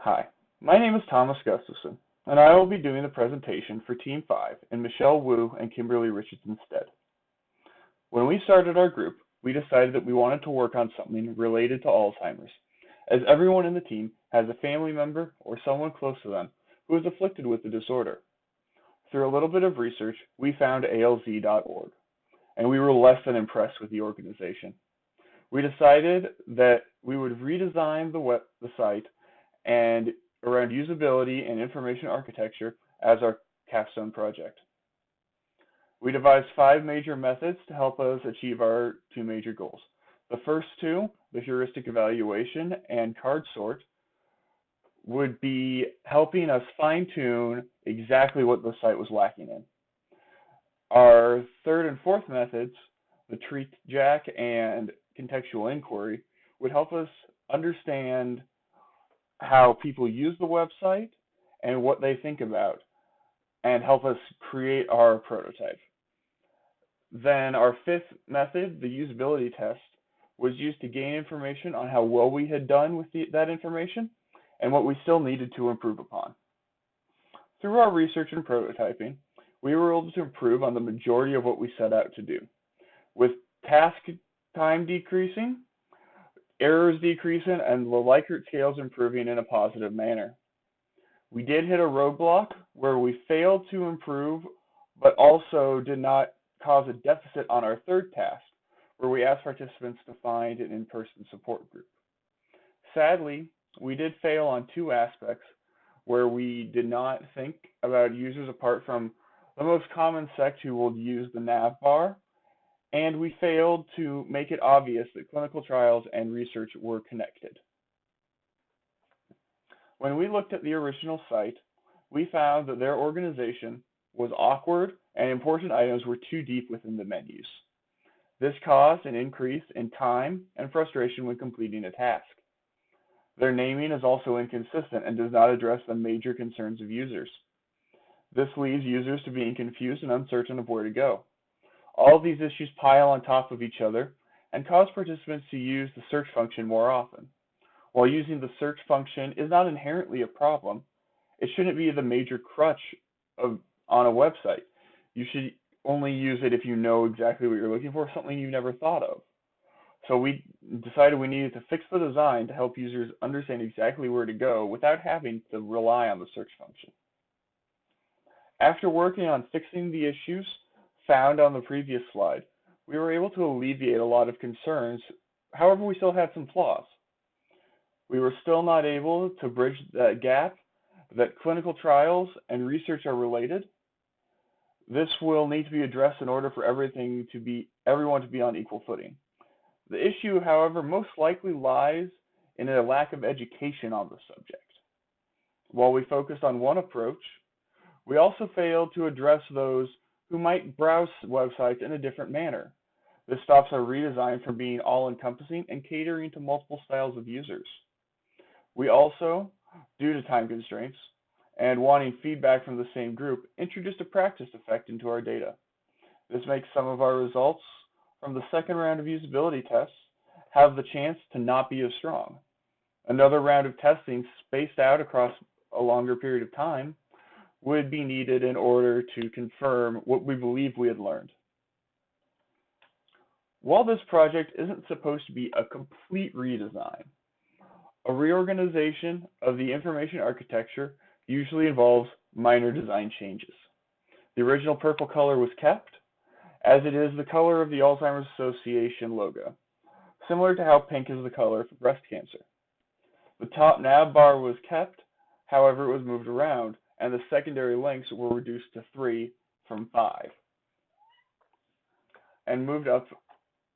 Hi, my name is Thomas Gustafson, and I will be doing the presentation for Team 5 and Michelle Wu and Kimberly Richardson's stead. When we started our group, we decided that we wanted to work on something related to Alzheimer's, as everyone in the team has a family member or someone close to them who is afflicted with the disorder. Through a little bit of research, we found alz.org, and we were less than impressed with the organization. We decided that we would redesign the site and around usability and information architecture as our capstone project. We devised 5 major methods to help us achieve our 2 major goals. The first 2, the heuristic evaluation and card sort, would be helping us fine-tune exactly what the site was lacking in. Our third and fourth methods, the treat jack and contextual inquiry, would help us understand how people use the website and what they think about, and help us create our prototype. Then our 5th method, the usability test, was used to gain information on how well we had done with that information and what we still needed to improve upon. Through our research and prototyping, we were able to improve on the majority of what we set out to do, with task time decreasing, errors decreasing, and the Likert scales improving in a positive manner. We did hit a roadblock where we failed to improve, but also did not cause a deficit on our 3rd task, where we asked participants to find an in-person support group. Sadly, we did fail on 2 aspects where we did not think about users apart from the most common sect who will use the nav bar, and we failed to make it obvious that clinical trials and research were connected. When we looked at the original site, we found that their organization was awkward and important items were too deep within the menus. This caused an increase in time and frustration when completing a task. Their naming is also inconsistent and does not address the major concerns of users. This leaves users to being confused and uncertain of where to go. All of these issues pile on top of each other and cause participants to use the search function more often. While using the search function is not inherently a problem, it shouldn't be the major crutch on a website. You should only use it if you know exactly what you're looking for, something you've never thought of. So we decided we needed to fix the design to help users understand exactly where to go without having to rely on the search function. After working on fixing the issues found on the previous slide, we were able to alleviate a lot of concerns. However, we still had some flaws. We were still not able to bridge that gap that clinical trials and research are related. This will need to be addressed in order for everyone to be on equal footing. The issue, however, most likely lies in a lack of education on the subject. While we focused on one approach, we also failed to address those who might browse websites in a different manner. This stops our redesign from being all-encompassing and catering to multiple styles of users. We also, due to time constraints and wanting feedback from the same group, introduced a practice effect into our data. This makes some of our results from the 2nd round of usability tests have the chance to not be as strong. Another round of testing spaced out across a longer period of time would be needed in order to confirm what we believe we had learned. While this project isn't supposed to be a complete redesign, a reorganization of the information architecture usually involves minor design changes. The original purple color was kept, as it is the color of the Alzheimer's Association logo, similar to how pink is the color for breast cancer. The top nav bar was kept, however it was moved around, and the secondary links were reduced to 3 from 5, and moved up,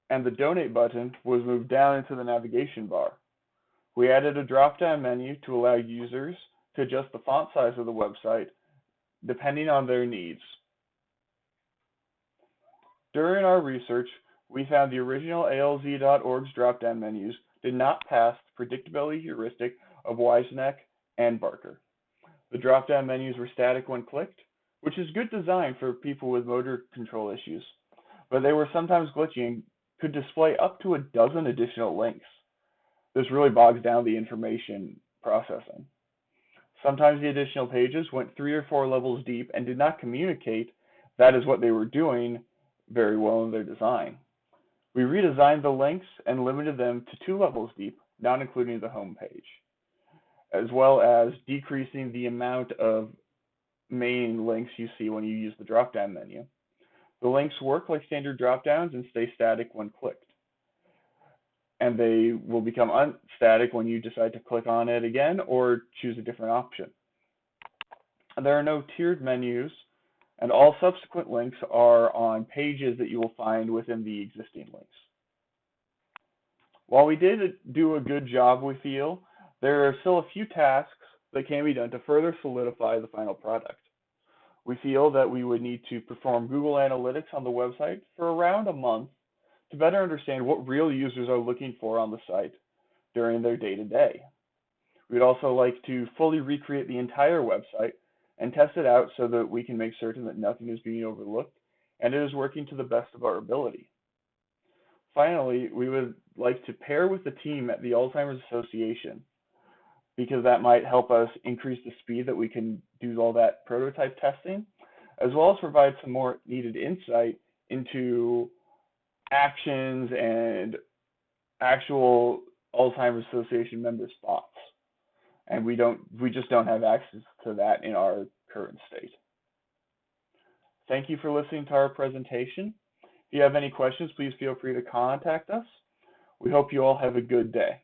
and the donate button was moved down into the navigation bar. We added a drop-down menu to allow users to adjust the font size of the website depending on their needs. During our research, we found the original alz.org's drop-down menus did not pass the predictability heuristic of Weisneck and Barker. The drop-down menus were static when clicked, which is good design for people with motor control issues, but they were sometimes glitchy and could display up to a dozen additional links. This really bogs down the information processing. Sometimes the additional pages went 3 or 4 levels deep and did not communicate that is what they were doing very well in their design. We redesigned the links and limited them to 2 levels deep, not including the home page, as well as decreasing the amount of main links you see when you use the drop-down menu. The links work like standard drop-downs and stay static when clicked, and they will become unstatic when you decide to click on it again or choose a different option. There are no tiered menus, and all subsequent links are on pages that you will find within the existing links. While we did do a good job, we feel, there are still a few tasks that can be done to further solidify the final product. We feel that we would need to perform Google Analytics on the website for around a month to better understand what real users are looking for on the site during their day-to-day. We'd also like to fully recreate the entire website and test it out so that we can make certain that nothing is being overlooked and it is working to the best of our ability. Finally, we would like to pair with the team at the Alzheimer's Association, because that might help us increase the speed that we can do all that prototype testing, as well as provide some more needed insight into actions and actual Alzheimer's Association members' thoughts. And we just don't have access to that in our current state. Thank you for listening to our presentation. If you have any questions, please feel free to contact us. We hope you all have a good day.